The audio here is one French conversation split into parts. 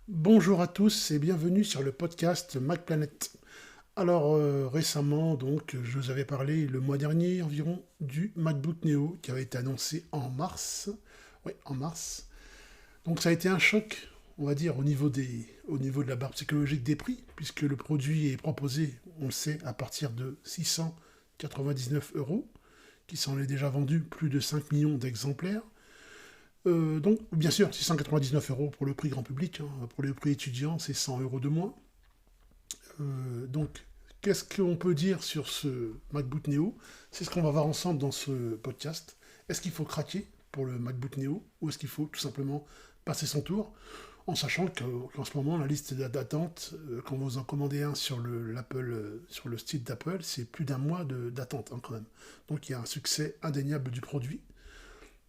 Bonjour à tous et bienvenue sur le podcast MacPlanet. Alors récemment, donc, je vous avais parlé le mois dernier environ du MacBook Neo qui avait été annoncé en mars. Oui, en mars. Donc ça a été un choc, on va dire, au niveau de la barre psychologique des prix, puisque le produit est proposé, on le sait, à partir de 699 euros, qui s'en est déjà vendu plus de 5 millions d'exemplaires. Donc, bien sûr, 699 euros pour le prix grand public. Pour le prix étudiant, c'est 100 euros de moins. Donc, qu'est-ce qu'on peut dire sur ce MacBook Neo? C'est ce qu'on va voir ensemble dans ce podcast. Est-ce qu'il faut craquer pour le MacBook Neo ou est-ce qu'il faut tout simplement passer son tour en sachant qu'en ce moment, la liste d'attente, quand vous en commandez un sur sur le site d'Apple, c'est plus d'un mois d'attente quand même. Donc il y a un succès indéniable du produit.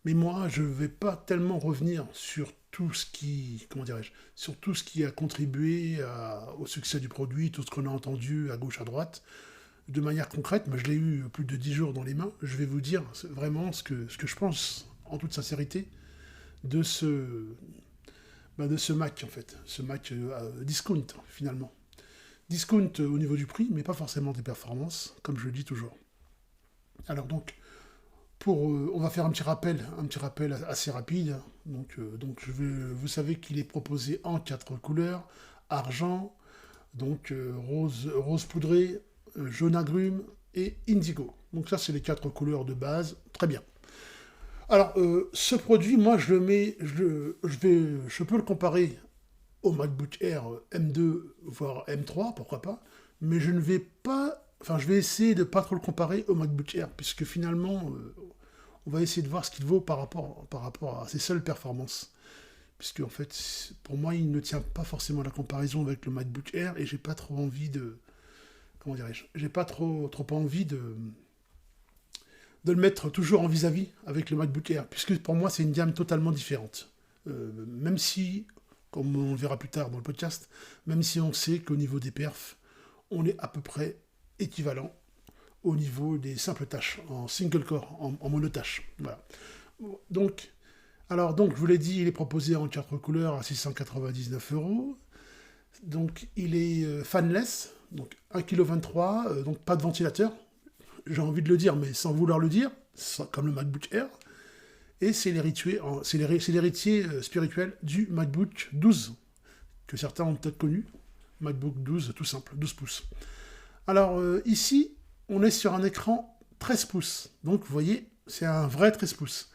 Mais moi, je ne vais pas tellement revenir sur tout ce qui, comment dirais-je, sur tout ce qui a contribué au succès du produit, tout ce qu'on a entendu à gauche, à droite, de manière concrète. Mais je l'ai eu plus de 10 jours dans les mains. Je vais vous dire vraiment ce que je pense, en toute sincérité, de de ce Mac, en fait. Ce Mac discount, finalement. Discount au niveau du prix, mais pas forcément des performances, comme je le dis toujours. Alors donc, on va faire un petit rappel assez rapide. Vous savez qu'il est proposé en quatre couleurs argent, rose poudré, jaune agrume et indigo. Donc ça, c'est les quatre couleurs de base. Très bien. Alors, ce produit, moi, je peux le comparer au MacBook Air M2 voire M3, pourquoi pas. Mais je ne vais pas, enfin, je vais essayer de pas trop le comparer au MacBook Air, puisque finalement, on va essayer de voir ce qu'il vaut par rapport à ses seules performances. Puisque en fait, pour moi, il ne tient pas forcément la comparaison avec le MacBook Air et j'ai pas trop envie de, comment dirais-je, j'ai pas trop envie de le mettre toujours en vis-à-vis avec le MacBook Air, puisque pour moi, c'est une gamme totalement différente. Même si, comme on le verra plus tard dans le podcast, même si on sait qu'au niveau des perfs, on est à peu près équivalent au niveau des simples tâches, en single core, en monotâche. Voilà. Donc, je vous l'ai dit, il est proposé en quatre couleurs à 699 euros. Donc, il est fanless, donc 1,23 kg, donc pas de ventilateur. J'ai envie de le dire, mais sans vouloir le dire, comme le MacBook Air. Et c'est l'héritier spirituel du MacBook 12, que certains ont peut-être connu. MacBook 12, tout simple, 12 pouces. Alors, ici, on est sur un écran 13 pouces. Donc, vous voyez, c'est un vrai 13 pouces.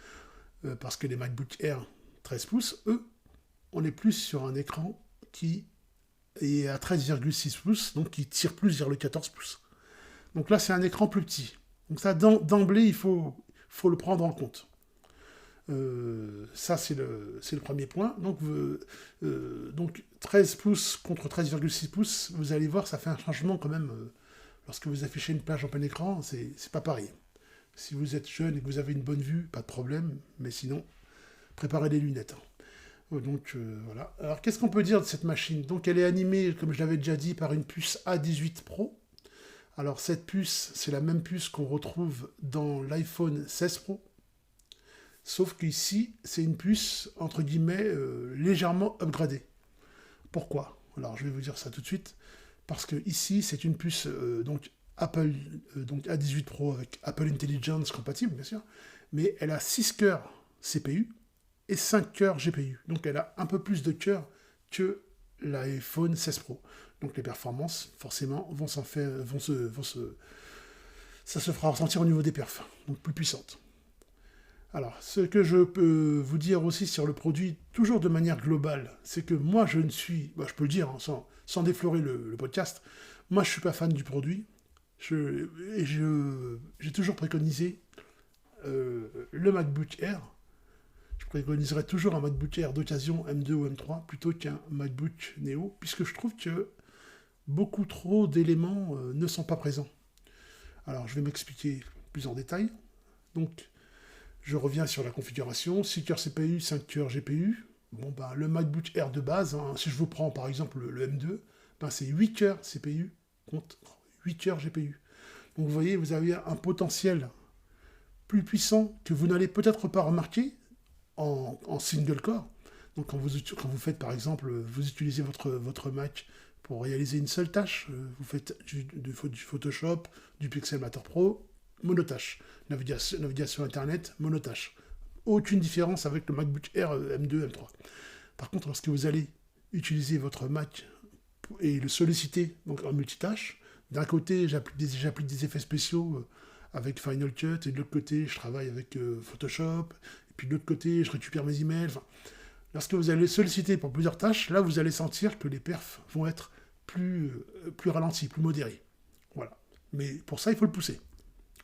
Parce que les MacBook Air 13 pouces, eux, on est plus sur un écran qui est à 13,6 pouces, donc qui tire plus vers le 14 pouces. Donc là, c'est un écran plus petit. Donc ça, d'emblée, faut le prendre en compte. Ça, c'est le premier point. Donc 13 pouces contre 13,6 pouces, vous allez voir, ça fait un changement quand même. Lorsque vous affichez une page en plein écran, c'est pas pareil. Si vous êtes jeune et que vous avez une bonne vue, pas de problème, mais sinon, préparez des lunettes. Voilà. Alors qu'est-ce qu'on peut dire de cette machine? Donc elle est animée, comme je l'avais déjà dit, par une puce A18 Pro. Alors cette puce, c'est la même puce qu'on retrouve dans l'iPhone 16 Pro. Sauf qu'ici, c'est une puce, entre guillemets, légèrement upgradée. Pourquoi? Alors je vais vous dire ça tout de suite. Parce que ici, c'est une puce Apple donc A18 Pro avec Apple Intelligence compatible, bien sûr. Mais elle a 6 cœurs CPU et 5 cœurs GPU. Donc elle a un peu plus de cœurs que l'iPhone 16 Pro. Donc les performances, forcément, ça se fera ressentir au niveau des perfs, donc plus puissantes. Alors, ce que je peux vous dire aussi sur le produit, toujours de manière globale, c'est que moi, je ne suis, je peux le dire sans déflorer le podcast, moi, je ne suis pas fan du produit. J'ai toujours préconisé le MacBook Air. Je préconiserais toujours un MacBook Air d'occasion M2 ou M3 plutôt qu'un MacBook Neo, puisque je trouve que beaucoup trop d'éléments ne sont pas présents. Alors, je vais m'expliquer plus en détail. Donc, je reviens sur la configuration. 6 cœurs CPU, 5 cœurs GPU. Le MacBook Air de base, si je vous prends par exemple le M2, c'est 8 cœurs CPU contre 8 cœurs GPU. Donc vous voyez, vous avez un potentiel plus puissant que vous n'allez peut-être pas remarquer en single core. Donc quand vous faites par exemple, vous utilisez votre Mac pour réaliser une seule tâche, vous faites du Photoshop, du Pixelmator Pro, monotâche. Navigation Internet, monotâche. Aucune différence avec le MacBook Air M2, M3. Par contre, lorsque vous allez utiliser votre Mac et le solliciter donc en multitâche, d'un côté, j'applique des effets spéciaux avec Final Cut, et de l'autre côté, je travaille avec Photoshop, et puis de l'autre côté, je récupère mes emails. Enfin, lorsque vous allez solliciter pour plusieurs tâches, là, vous allez sentir que les perfs vont être plus ralentis, plus modérés. Voilà. Mais pour ça, il faut le pousser.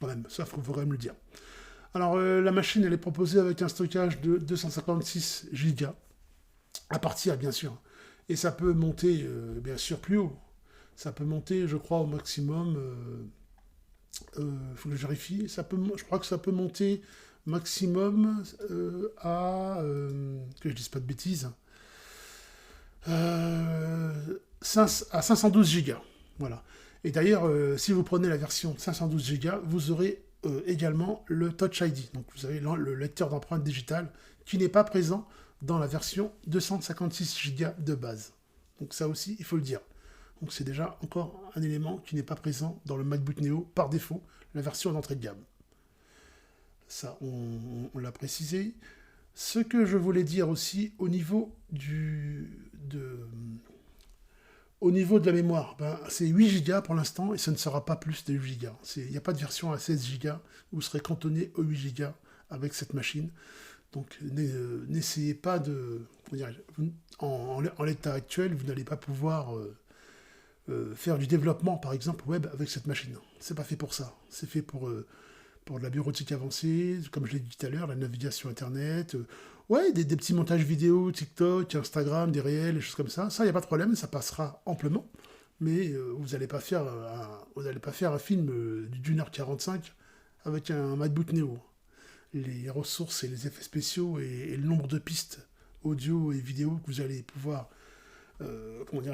Quand même, ça, il faut quand même le dire. Alors, la machine, elle est proposée avec un stockage de 256 Go, à partir, bien sûr. Et ça peut monter, bien sûr, plus haut. Ça peut monter, je crois, au maximum... faut que je vérifie. Je crois que ça peut monter maximum à... que je dise pas de bêtises. À 512 Go. Voilà. Et d'ailleurs, si vous prenez la version 512 Go, vous aurez également le Touch ID. Donc vous avez le lecteur d'empreintes digitales qui n'est pas présent dans la version 256 Go de base. Donc ça aussi, il faut le dire. Donc c'est déjà encore un élément qui n'est pas présent dans le MacBook Neo par défaut, la version d'entrée de gamme. Ça, on l'a précisé. Ce que je voulais dire aussi au niveau au niveau de la mémoire, c'est 8 Go pour l'instant et ça ne sera pas plus de 8 Go. Il n'y a pas de version à 16 Go, vous serez cantonné aux 8 Go avec cette machine. Donc n'essayez pas de... En l'état actuel, vous n'allez pas pouvoir faire du développement, par exemple, web avec cette machine. C'est pas fait pour ça. C'est fait pour de la bureautique avancée, comme je l'ai dit tout à l'heure, la navigation Internet, des petits montages vidéo, TikTok, Instagram, des réels, des choses comme ça. Ça, il n'y a pas de problème, ça passera amplement. Mais vous n'allez pas faire un film d'1h45 avec un MacBook Neo. Les ressources et les effets spéciaux et le nombre de pistes audio et vidéo que vous allez pouvoir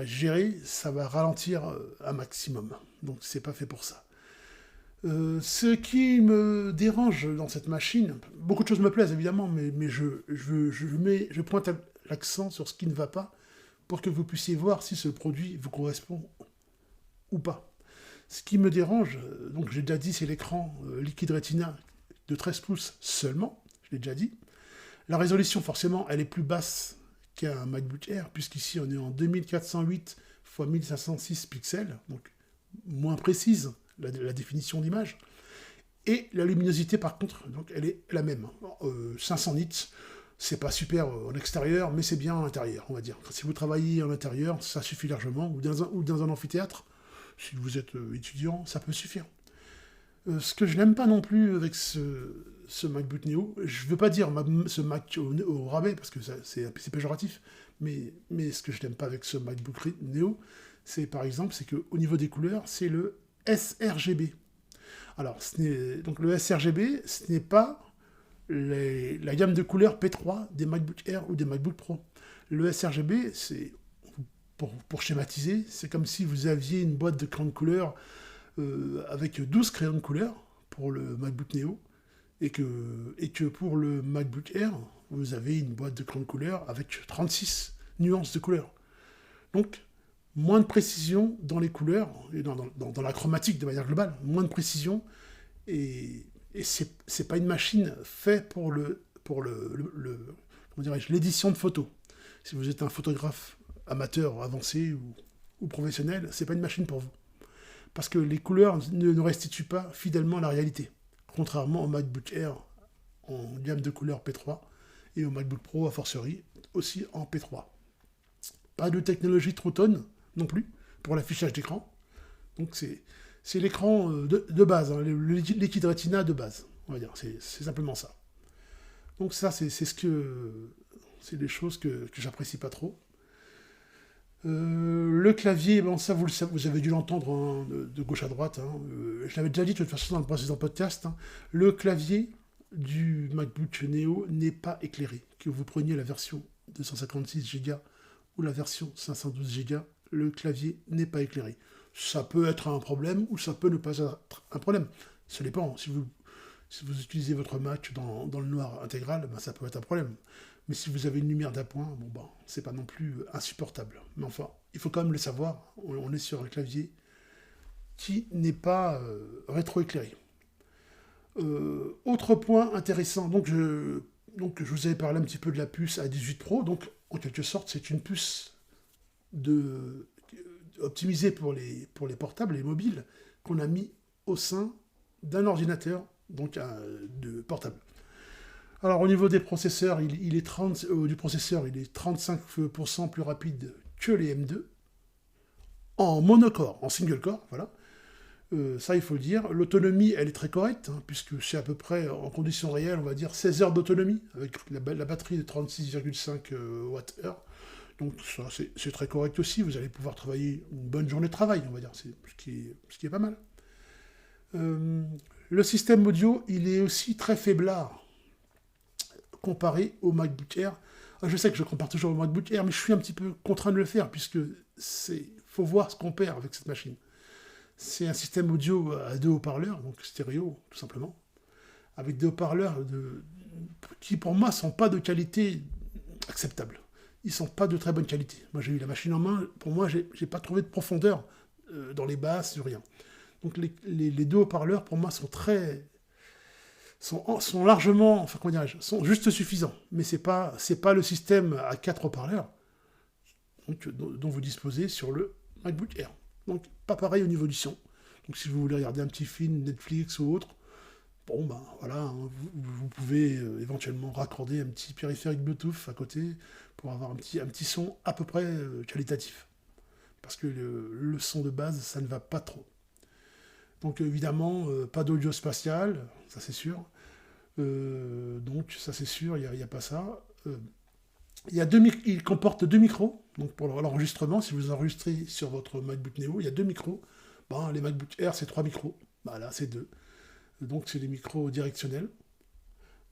gérer, ça va ralentir un maximum. Donc c'est pas fait pour ça. Ce qui me dérange dans cette machine, beaucoup de choses me plaisent évidemment, mais je pointe l'accent sur ce qui ne va pas pour que vous puissiez voir si ce produit vous correspond ou pas. Ce qui me dérange, donc j'ai déjà dit, c'est l'écran Liquid Retina de 13 pouces seulement, je l'ai déjà dit. La résolution, forcément, elle est plus basse qu'un MacBook Air, puisqu'ici on est en 2408 x 1506 pixels, donc moins précise la définition d'image. Et la luminosité, par contre, donc, elle est la même. 500 nits, c'est pas super en extérieur, mais c'est bien en intérieur, on va dire. Si vous travaillez en intérieur, ça suffit largement, ou dans un amphithéâtre, si vous êtes étudiant, ça peut suffire. Ce que je n'aime pas non plus avec ce MacBook Neo, je ne veux pas dire ce Mac au rabais, parce que c'est péjoratif, mais ce que je n'aime pas avec ce MacBook Neo, c'est par exemple, c'est qu'au niveau des couleurs, c'est le sRGB. Alors, donc le sRGB, ce n'est pas la gamme de couleurs P3 des MacBook Air ou des MacBook Pro. Le sRGB, c'est, pour schématiser, c'est comme si vous aviez une boîte de crayons de couleur avec 12 crayons de couleur pour le MacBook Neo, et que pour le MacBook Air, vous avez une boîte de crayons de couleur avec 36 nuances de couleurs. Donc, moins de précision dans les couleurs, et dans la chromatique de manière globale, moins de précision, et c'est pas une machine faite pour l'édition de photos. Si vous êtes un photographe amateur, avancé ou professionnel, c'est pas une machine pour vous. Parce que les couleurs ne restituent pas fidèlement la réalité, contrairement au MacBook Air en gamme de couleurs P3 et au MacBook Pro a fortiori aussi en P3. Pas de technologie True Tone non plus pour l'affichage d'écran. Donc c'est l'écran de base, hein, le Liquid Retina de base, on va dire. C'est simplement ça. Donc ça, c'est des choses que j'apprécie pas trop. Le clavier, ça vous avez dû l'entendre hein, de gauche à droite. Hein, je l'avais déjà dit de toute façon dans le précédent podcast. Hein, le clavier du MacBook Neo n'est pas éclairé. Que vous preniez la version 256 Go ou la version 512 Go, le clavier n'est pas éclairé. Ça peut être un problème ou ça peut ne pas être un problème. Ça dépend. Si vous utilisez votre Mac dans le noir intégral, ça peut être un problème. Mais si vous avez une lumière d'appoint, bon ben, c'est pas non plus insupportable. Mais enfin, il faut quand même le savoir, on est sur un clavier qui n'est pas rétroéclairé. Autre point intéressant, donc je vous avais parlé un petit peu de la puce A18 Pro, donc en quelque sorte c'est une puce optimisée pour les portables, les mobiles, qu'on a mis au sein d'un ordinateur, donc de portable. Alors au niveau des processeurs, il est 35% plus rapide que les M2, en monocore, en single core, voilà. Ça, il faut le dire. L'autonomie, elle est très correcte, hein, puisque c'est à peu près, en conditions réelles, on va dire 16 heures d'autonomie, avec la batterie de 36,5 Wh. Donc ça, c'est très correct aussi. Vous allez pouvoir travailler une bonne journée de travail, on va dire, ce qui est pas mal. Le système audio, il est aussi très faiblard, comparé au MacBook Air. Je sais que je compare toujours au MacBook Air, mais je suis un petit peu contraint de le faire, puisque faut voir ce qu'on perd avec cette machine. C'est un système audio à 2 haut-parleurs, donc stéréo, tout simplement, avec des haut-parleurs qui, pour moi, ne sont pas de qualité acceptable. Ils ne sont pas de très bonne qualité. Moi, j'ai eu la machine en main, pour moi, j'ai pas trouvé de profondeur dans les basses, rien. Donc les deux haut-parleurs, pour moi, sont largement, enfin, comment dirais-je, sont juste suffisants. Mais c'est pas le système à 4 haut-parleurs dont vous disposez sur le MacBook Air. Donc, pas pareil au niveau du son. Donc, si vous voulez regarder un petit film, Netflix ou autre, bon, ben voilà, hein, vous pouvez éventuellement raccorder un petit périphérique Bluetooth à côté pour avoir un petit son à peu près qualitatif. Parce que le son de base, ça ne va pas trop. Donc, évidemment, pas d'audio spatial, ça c'est sûr. Donc, ça c'est sûr, il n'y a pas ça. Il comporte 2 micros, donc pour l'enregistrement, si vous enregistrez sur votre MacBook Neo, il y a 2 micros. Bon, les MacBook Air, c'est 3 micros. Bah là, c'est 2. Donc, c'est des micros directionnels.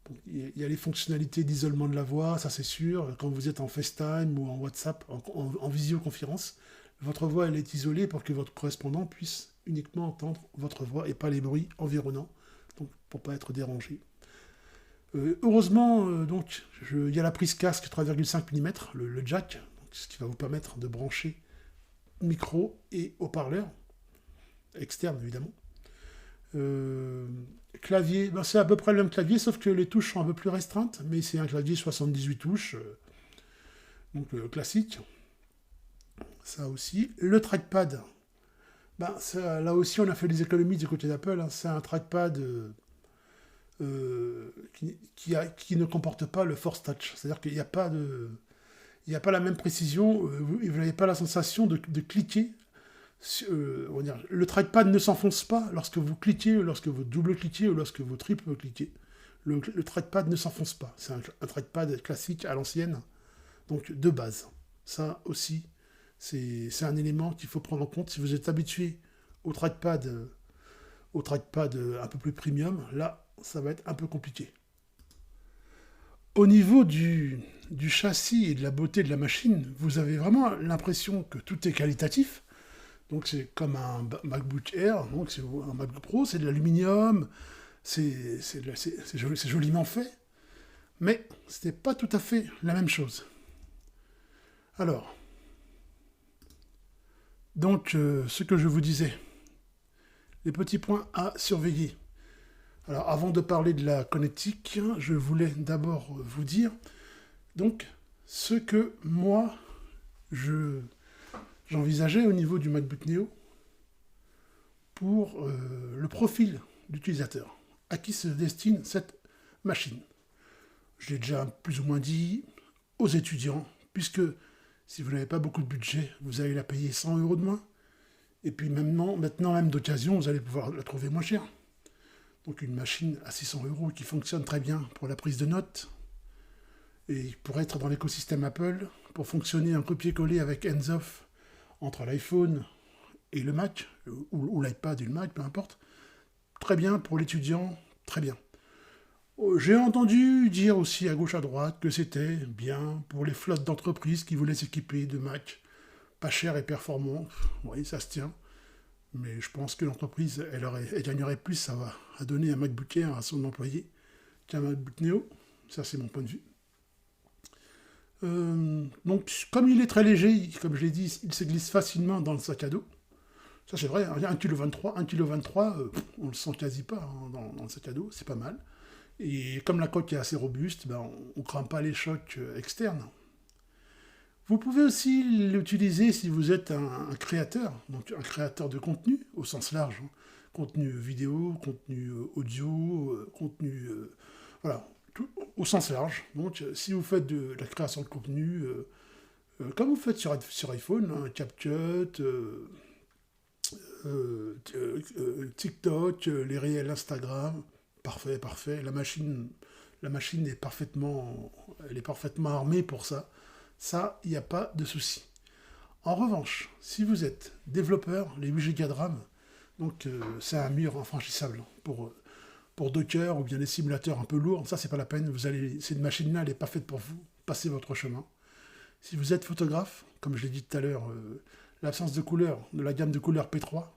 Donc, il y a les fonctionnalités d'isolement de la voix, ça c'est sûr. Quand vous êtes en FaceTime ou en WhatsApp, en visioconférence, votre voix, elle est isolée pour que votre correspondant puisse uniquement entendre votre voix et pas les bruits environnants, donc pour ne pas être dérangé. Heureusement, donc, il y a la prise casque 3,5 mm, le jack, donc, ce qui va vous permettre de brancher micro et haut-parleur, externe évidemment. Clavier, ben, c'est à peu près le même clavier, sauf que les touches sont un peu plus restreintes, mais c'est un clavier 78 touches, donc classique. Ça aussi. Le trackpad, ben, ça, là aussi on a fait des économies du côté d'Apple, hein. C'est un trackpad qui ne comporte pas le Force Touch. C'est-à-dire qu'il n'y a pas la même précision, vous n'avez pas la sensation de cliquer. Le trackpad ne s'enfonce pas lorsque vous cliquez, lorsque vous double-cliquez ou lorsque vous triple-cliquez. Le trackpad ne s'enfonce pas. C'est un trackpad classique à l'ancienne, donc de base. Ça aussi, c'est un élément qu'il faut prendre en compte. Si vous êtes habitué au trackpad un peu plus premium, là, ça va être un peu compliqué. Au niveau du châssis et de la beauté de la machine, vous avez vraiment l'impression que tout est qualitatif. Donc c'est comme un MacBook Air, donc c'est un MacBook Pro, c'est de l'aluminium, c'est joliment fait, mais ce n'est pas tout à fait la même chose. Alors, donc ce que je vous disais, les petits points à surveiller. Alors avant de parler de la connectique, je voulais d'abord vous dire donc ce que moi j'envisageais au niveau du MacBook Neo pour le profil d'utilisateur, à qui se destine cette machine. Je l'ai déjà plus ou moins dit, aux étudiants, puisque si vous n'avez pas beaucoup de budget, vous allez la payer 100 € de moins, et puis maintenant même d'occasion, vous allez pouvoir la trouver moins chère. Donc une machine à 600 € qui fonctionne très bien pour la prise de notes, et pour être dans l'écosystème Apple, pour fonctionner en copier-coller avec hands-off entre l'iPhone et le Mac, ou l'iPad et le Mac, peu importe. Très bien pour l'étudiant, très bien. J'ai entendu dire aussi à gauche à droite que c'était bien pour les flottes d'entreprises qui voulaient s'équiper de Mac pas chers et performants. Oui, ça se tient. Mais je pense que l'entreprise, elle gagnerait plus à donner un MacBook Air à son employé qu'un MacBook Neo. Ça, c'est mon point de vue. Donc, comme il est très léger, comme je l'ai dit, il se glisse facilement dans le sac à dos. Ça, c'est vrai, 1,23 kg, 1,23 kg, on le sent quasi pas hein, dans le sac à dos, c'est pas mal. Et comme la coque est assez robuste, ben, on ne craint pas les chocs externes. Vous pouvez aussi l'utiliser si vous êtes un créateur, donc un créateur de contenu au sens large. Hein. Contenu vidéo, contenu audio, contenu... voilà, tout, au sens large. Donc si vous faites de la création de contenu, comme vous faites sur iPhone, hein, CapCut, TikTok, les réels Instagram, parfait, parfait. La machine elle est parfaitement armée pour ça. Ça, il n'y a pas de souci. En revanche, si vous êtes développeur, les 8 Go de RAM, donc c'est un mur infranchissable pour Docker ou bien les simulateurs un peu lourds. Ça, c'est pas la peine. Cette machine-là, elle n'est pas faite pour vous. Passez votre chemin. Si vous êtes photographe, comme je l'ai dit tout à l'heure, l'absence de couleur de la gamme de couleurs P3,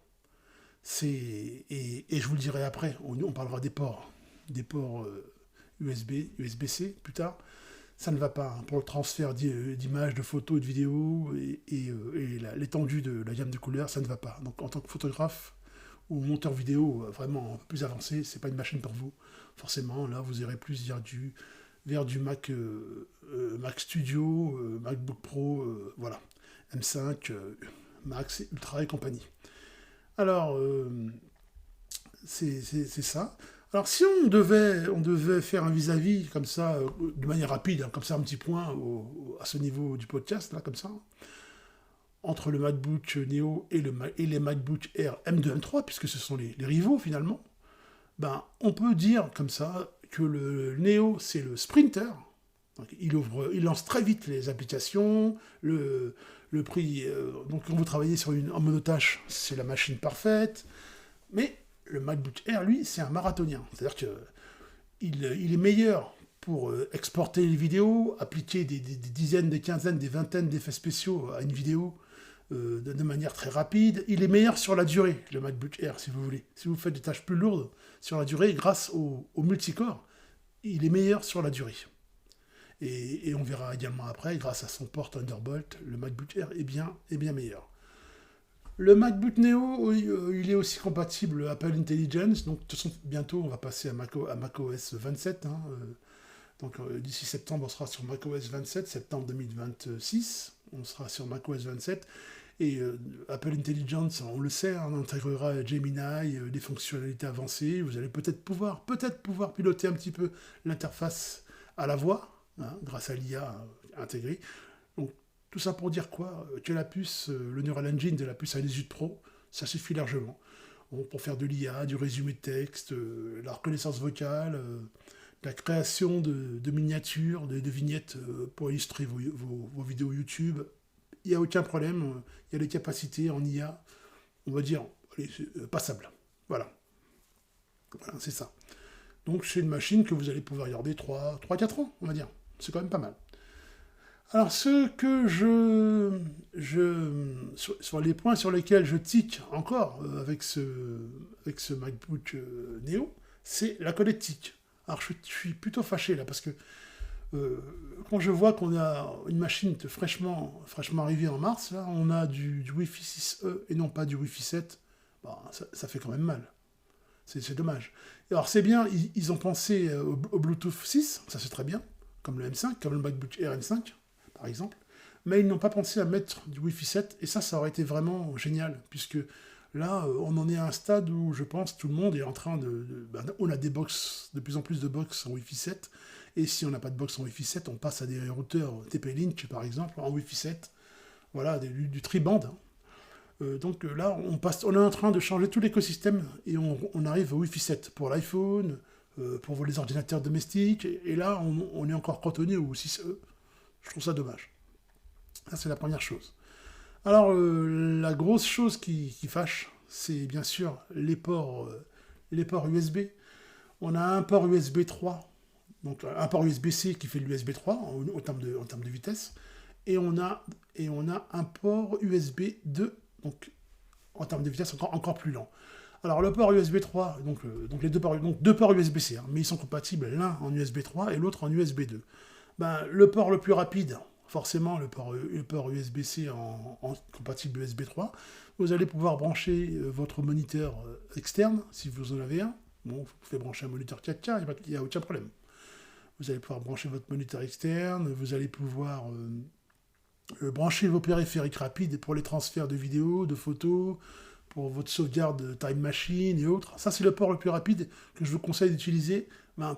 et je vous le dirai après, on parlera des ports USB, USB-C plus tard. Ça ne va pas hein, pour le transfert d'images, de photos et de vidéos et l'étendue de la gamme de couleurs, ça ne va pas. Donc en tant que photographe ou monteur vidéo vraiment plus avancé, c'est pas une machine pour vous. Forcément, là vous irez plus vers du Mac Studio, MacBook Pro, voilà, M5, Max, Ultra et compagnie. Alors, c'est ça. Alors, si on devait faire un vis-à-vis comme ça, de manière rapide, hein, comme ça, un petit point à ce niveau du podcast, là, comme ça, entre le MacBook Neo et les MacBook Air M2, M3, puisque ce sont les rivaux finalement, ben, on peut dire comme ça que le Neo, c'est le sprinter. Donc, il lance très vite les applications, le prix. Donc, quand vous travaillez en monotâche, c'est la machine parfaite. Mais le MacBook Air, lui, c'est un marathonien. C'est-à-dire qu'il est meilleur pour exporter les vidéos, appliquer des dizaines, des quinzaines, des vingtaines d'effets spéciaux à une vidéo de manière très rapide. Il est meilleur sur la durée, le MacBook Air, si vous voulez. Si vous faites des tâches plus lourdes sur la durée, grâce au multicore, il est meilleur sur la durée. Et on verra également après, grâce à son port Thunderbolt, le MacBook Air est bien meilleur. Le MacBook Neo, il est aussi compatible Apple Intelligence, donc de toute façon, bientôt on va passer à macOS 27. Hein, donc d'ici septembre, on sera sur macOS 27, septembre 2026, on sera sur macOS 27. Et Apple Intelligence, on le sait, on intégrera Gemini, des fonctionnalités avancées. Vous allez peut-être pouvoir piloter un petit peu l'interface à la voix, hein, grâce à l'IA intégrée. Donc, tout ça pour dire quoi? Que la puce, le Neural Engine de la puce A18 Pro, ça suffit largement. Pour faire de l'IA, du résumé de texte, la reconnaissance vocale, la création de miniatures, de vignettes pour illustrer vos vidéos YouTube. Il n'y a aucun problème, il y a des capacités en IA, on va dire, passables. Voilà, c'est ça. Donc c'est une machine que vous allez pouvoir garder 3-4 ans, on va dire. C'est quand même pas mal. Alors ce que sur les points sur lesquels je tique encore avec ce MacBook Neo, c'est la connectique. Alors je suis plutôt fâché là, parce que quand je vois qu'on a une machine fraîchement arrivée en mars, là, on a du Wi-Fi 6E et non pas du Wi-Fi 7, bah, ça fait quand même mal. C'est dommage. Alors c'est bien, ils ont pensé au Bluetooth 6, ça c'est très bien, comme le M5, comme le MacBook Air M5, par exemple, mais ils n'ont pas pensé à mettre du Wi-Fi 7, et ça aurait été vraiment génial, puisque là, on en est à un stade où je pense tout le monde est en train on a de plus en plus de box en Wi-Fi 7, et si on n'a pas de box en Wi-Fi 7, on passe à des routeurs TP-Link, par exemple, en Wi-Fi 7, voilà, du tri-band. Donc là, on est en train de changer tout l'écosystème, et on arrive au Wi-Fi 7 pour l'iPhone, pour les ordinateurs domestiques, et là, on est encore cantonné au 6E. Je trouve ça dommage. Ça, c'est la première chose. Alors, la grosse chose qui fâche, c'est bien sûr les ports USB. On a un port USB 3, donc un port USB-C qui fait l'USB 3 en termes de vitesse, et on a un port USB 2, donc en termes de vitesse encore plus lent. Alors le port USB 3, donc les deux ports USB-C, hein, mais ils sont compatibles l'un en USB 3 et l'autre en USB 2. Ben, le port le plus rapide, forcément le port USB-C compatible USB 3. Vous allez pouvoir brancher votre moniteur externe, si vous en avez un. Bon, vous pouvez brancher un moniteur 4K, il n'y a aucun problème. Vous allez pouvoir brancher votre moniteur externe, vous allez pouvoir brancher vos périphériques rapides pour les transferts de vidéos, de photos, pour votre sauvegarde Time Machine et autres. Ça, c'est le port le plus rapide que je vous conseille d'utiliser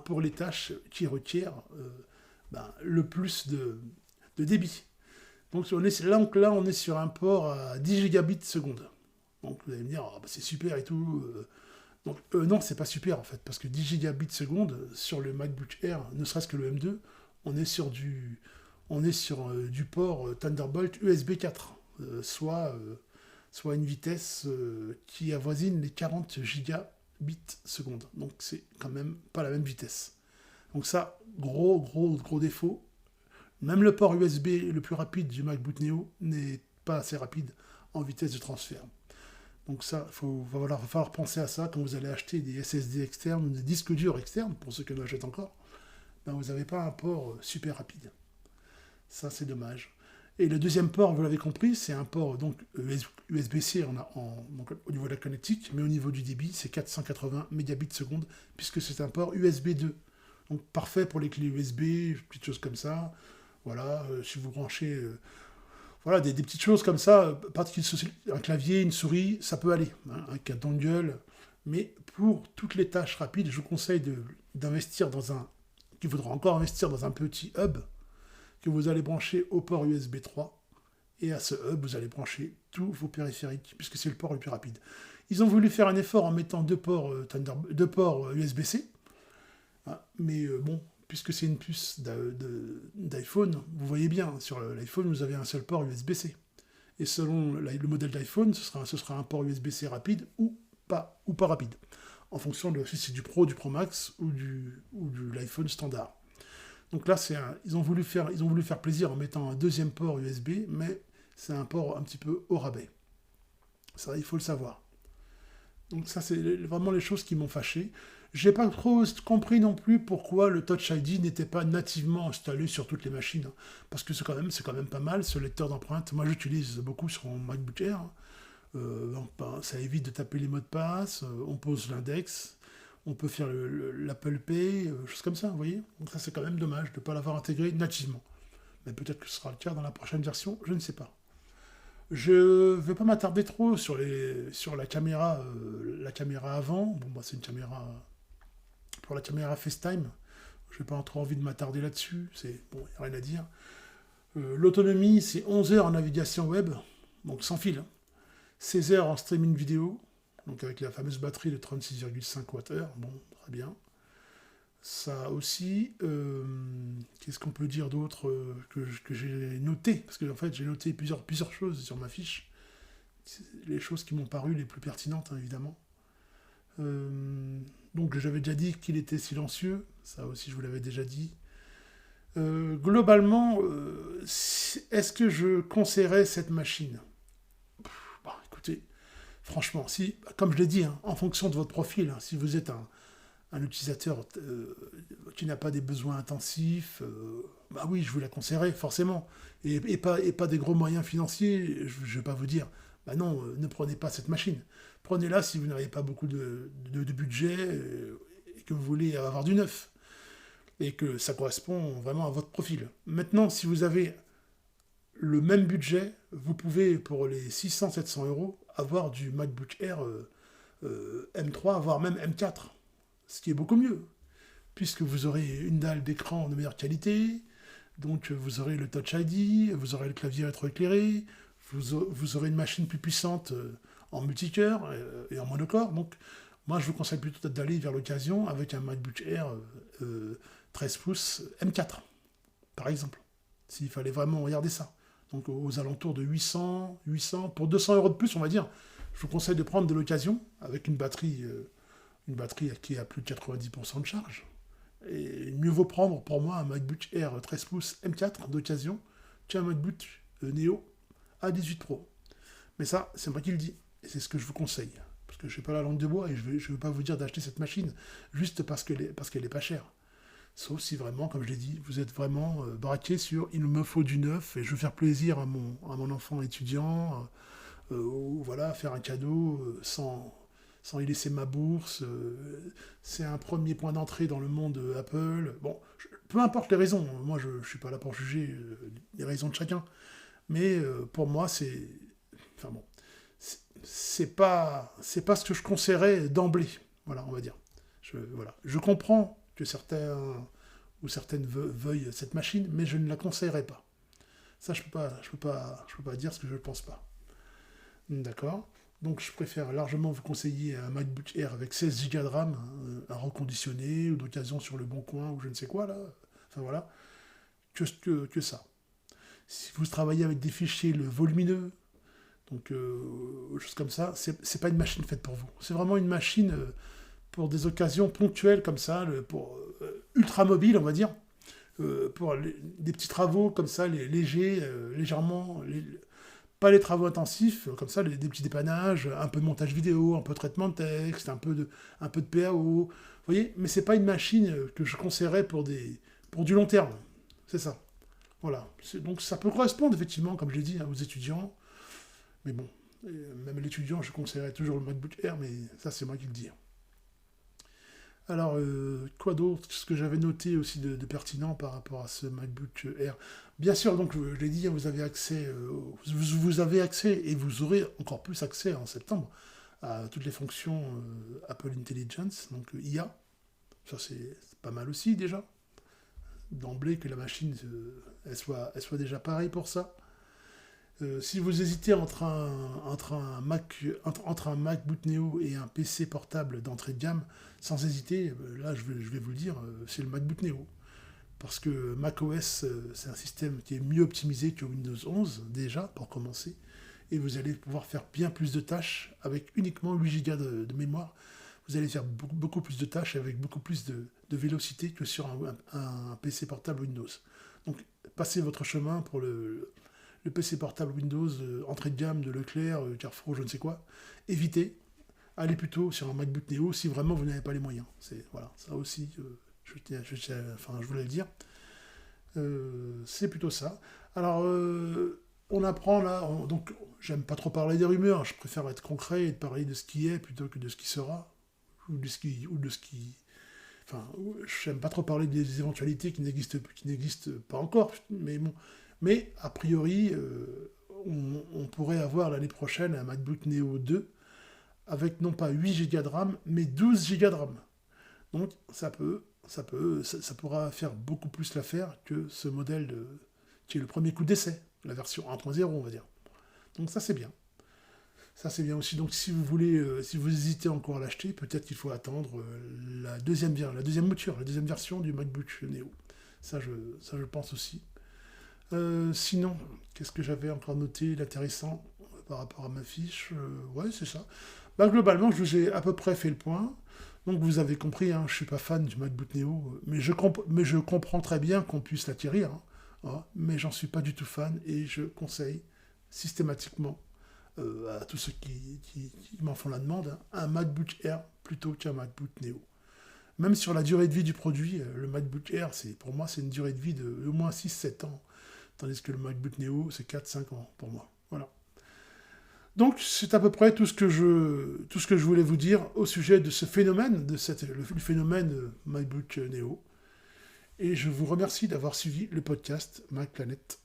pour les tâches qui requièrent le plus de débit. Donc là, on est sur un port à 10 gigabits seconde. Donc vous allez me dire, c'est super et tout. Donc non, c'est pas super en fait, parce que 10 gigabits seconde sur le MacBook Air, ne serait-ce que le M2, on est sur du port Thunderbolt USB 4, soit une vitesse qui avoisine les 40 gigabits seconde. Donc c'est quand même pas la même vitesse. Donc ça, gros défaut. Même le port USB le plus rapide du MacBook Neo n'est pas assez rapide en vitesse de transfert. Donc ça, va falloir penser à ça quand vous allez acheter des SSD externes ou des disques durs externes, pour ceux qui en achètent encore. Vous n'avez pas un port super rapide. Ça, c'est dommage. Et le deuxième port, vous l'avez compris, c'est un port donc USB-C donc, au niveau de la connectique, mais au niveau du débit, c'est 480 mégabits seconde, puisque c'est un port USB 2. Donc parfait pour les clés USB, petites choses comme ça. Voilà, si vous branchez des petites choses comme ça, un clavier, une souris, ça peut aller, un cadre dongle. Mais pour toutes les tâches rapides, je vous conseille d'investir qu'il faudra encore investir dans un petit hub que vous allez brancher au port USB 3. Et à ce hub, vous allez brancher tous vos périphériques, puisque c'est le port le plus rapide. Ils ont voulu faire un effort en mettant deux ports USB-C. Mais bon, puisque c'est une puce d'iPhone, vous voyez bien, sur l'iPhone, vous avez un seul port USB-C. Et selon le modèle d'iPhone, ce sera un port USB-C rapide ou pas rapide, en fonction de si c'est du Pro, du Pro Max ou de l'iPhone standard. Donc là, ils ont voulu faire plaisir en mettant un deuxième port USB, mais c'est un port un petit peu au rabais. Ça, il faut le savoir. Donc ça, c'est vraiment les choses qui m'ont fâché. J'ai pas trop compris non plus pourquoi le Touch ID n'était pas nativement installé sur toutes les machines. Parce que c'est quand même pas mal, ce lecteur d'empreintes. Moi, j'utilise beaucoup sur mon MacBook Air. Ça évite de taper les mots de passe, on pose l'index, on peut faire l'Apple Pay, choses comme ça, vous voyez. Donc ça, c'est quand même dommage de ne pas l'avoir intégré nativement. Mais peut-être que ce sera le cas dans la prochaine version, je ne sais pas. Je ne vais pas m'attarder trop sur la caméra avant. Bon, moi, c'est une caméra pour la caméra FaceTime. Je n'ai pas trop envie de m'attarder là-dessus. Il n'y a rien à dire. L'autonomie, c'est 11 heures en navigation web, donc sans fil. 16 heures en streaming vidéo, donc avec la fameuse batterie de 36,5 Wh. Bon, très bien. Ça aussi, qu'est-ce qu'on peut dire d'autre que j'ai noté? Parce que en fait, j'ai noté plusieurs choses sur ma fiche. Les choses qui m'ont paru les plus pertinentes, hein, évidemment. Donc j'avais déjà dit qu'il était silencieux, ça aussi je vous l'avais déjà dit. Globalement, est-ce que je conseillerais cette machine? Écoutez, franchement, comme je l'ai dit, hein, en fonction de votre profil, hein, si vous êtes un utilisateur qui n'a pas des besoins intensifs, oui, je vous la conseillerais, forcément. Et pas des gros moyens financiers, je ne vais pas vous dire, non, ne prenez pas cette machine. Prenez-la si vous n'avez pas beaucoup de budget et que vous voulez avoir du neuf. Et que ça correspond vraiment à votre profil. Maintenant, si vous avez le même budget, vous pouvez, pour les 600-700 euros, avoir du MacBook Air M3, voire même M4. Ce qui est beaucoup mieux, puisque vous aurez une dalle d'écran de meilleure qualité, donc vous aurez le Touch ID, vous aurez le clavier rétroéclairé, vous aurez une machine plus puissante en multicœur et en monocore. Donc moi je vous conseille plutôt d'aller vers l'occasion avec un MacBook Air 13 pouces M4, par exemple, s'il fallait vraiment regarder ça. Donc aux alentours de 800, pour 200 euros de plus, on va dire, je vous conseille de prendre de l'occasion avec une batterie qui est à plus de 90% de charge. Et mieux vaut prendre pour moi un MacBook Air 13 pouces M4 d'occasion qu'un MacBook Neo A18 Pro. Mais ça, c'est moi qui le dis, et c'est ce que je vous conseille. Parce que je n'ai pas la langue de bois et je ne veux pas vous dire d'acheter cette machine juste parce qu'elle est pas chère. Sauf si vraiment, comme je l'ai dit, vous êtes vraiment braqué sur il me faut du neuf et je veux faire plaisir à mon enfant étudiant, ou voilà, faire un cadeau sans y laisser ma bourse. C'est un premier point d'entrée dans le monde Apple. Bon, peu importe les raisons, moi je ne suis pas là pour juger les raisons de chacun, mais pour moi c'est. Enfin bon, c'est pas ce que je conseillerais d'emblée, voilà, on va dire. Voilà. Je comprends que certains ou certaines veuillent cette machine, mais je ne la conseillerais pas. Ça, je peux pas dire ce que je ne pense pas. D'accord. Donc, je préfère largement vous conseiller un MacBook Air avec 16 Go de RAM, un reconditionné, ou d'occasion sur le bon coin, ou je ne sais quoi, là. Enfin, voilà. Que ça. Si vous travaillez avec des fichiers volumineux, donc, choses comme ça, c'est pas une machine faite pour vous. C'est vraiment une machine pour des occasions ponctuelles comme ça, pour ultra mobile, on va dire, pour des petits travaux comme ça, légers, légèrement, pas les travaux intensifs, comme ça, des petits dépannages, un peu de montage vidéo, un peu de traitement de texte, un peu de PAO, vous voyez, mais c'est pas une machine que je conseillerais pour du long terme, c'est ça. Voilà. Donc ça peut correspondre effectivement, comme je l'ai dit, aux étudiants, mais bon, même l'étudiant, je conseillerais toujours le MacBook Air, mais ça c'est moi qui le dis. Alors, quoi d'autre? Ce que j'avais noté aussi de pertinent par rapport à ce MacBook Air. Bien sûr, donc je l'ai dit, vous avez accès, vous avez accès et vous aurez encore plus accès en septembre à toutes les fonctions Apple Intelligence, donc IA. Ça c'est pas mal aussi déjà. D'emblée que la machine elle soit déjà pareille pour ça. Si vous hésitez entre un MacBook Neo et un PC portable d'entrée de gamme, sans hésiter, là je vais vous le dire, c'est le MacBook Neo. Parce que macOS, c'est un système qui est mieux optimisé que Windows 11, déjà, pour commencer. Et vous allez pouvoir faire bien plus de tâches avec uniquement 8 Go de mémoire. Vous allez faire beaucoup plus de tâches avec beaucoup plus de vélocité que sur un PC portable Windows. Donc, passez votre chemin pour le PC portable Windows, entrée de gamme de Leclerc, Carrefour, je ne sais quoi. Évitez. Allez plutôt sur un MacBook Neo si vraiment vous n'avez pas les moyens. Voilà, ça aussi, je voulais le dire. C'est plutôt ça. Alors, on apprend là, donc j'aime pas trop parler des rumeurs, je préfère être concret et parler de ce qui est plutôt que de ce qui sera, ou de ce qui. Enfin, j'aime pas trop parler des éventualités qui n'existent pas encore, mais bon. Mais, a priori, on pourrait avoir l'année prochaine un MacBook Neo 2 avec non pas 8 Go de RAM, mais 12 Go de RAM. Donc, ça pourra faire beaucoup plus l'affaire que ce modèle qui est le premier coup d'essai, la version 1.0, on va dire. Donc, ça, c'est bien. Ça, c'est bien aussi. Donc, si vous hésitez encore à l'acheter, peut-être qu'il faut attendre la deuxième mouture, la deuxième version du MacBook Neo. Ça, je pense aussi. Sinon, qu'est-ce que j'avais encore noté d'intéressant par rapport à ma fiche? Ouais, c'est ça. Bah, globalement, je vous ai à peu près fait le point. Donc vous avez compris, hein, je ne suis pas fan du MacBook Neo, mais je comprends très bien qu'on puisse l'acquérir. Mais j'en suis pas du tout fan et je conseille systématiquement à tous ceux qui m'en font la demande, un MacBook Air plutôt qu'un MacBook Neo. Même sur la durée de vie du produit, le MacBook Air, pour moi, c'est une durée de vie de au moins 6-7 ans. Tandis que le MacBook Neo, c'est 4-5 ans pour moi. Voilà. Donc, c'est à peu près tout ce que je voulais vous dire au sujet de ce phénomène, le phénomène MacBook Neo. Et je vous remercie d'avoir suivi le podcast Mac Planet.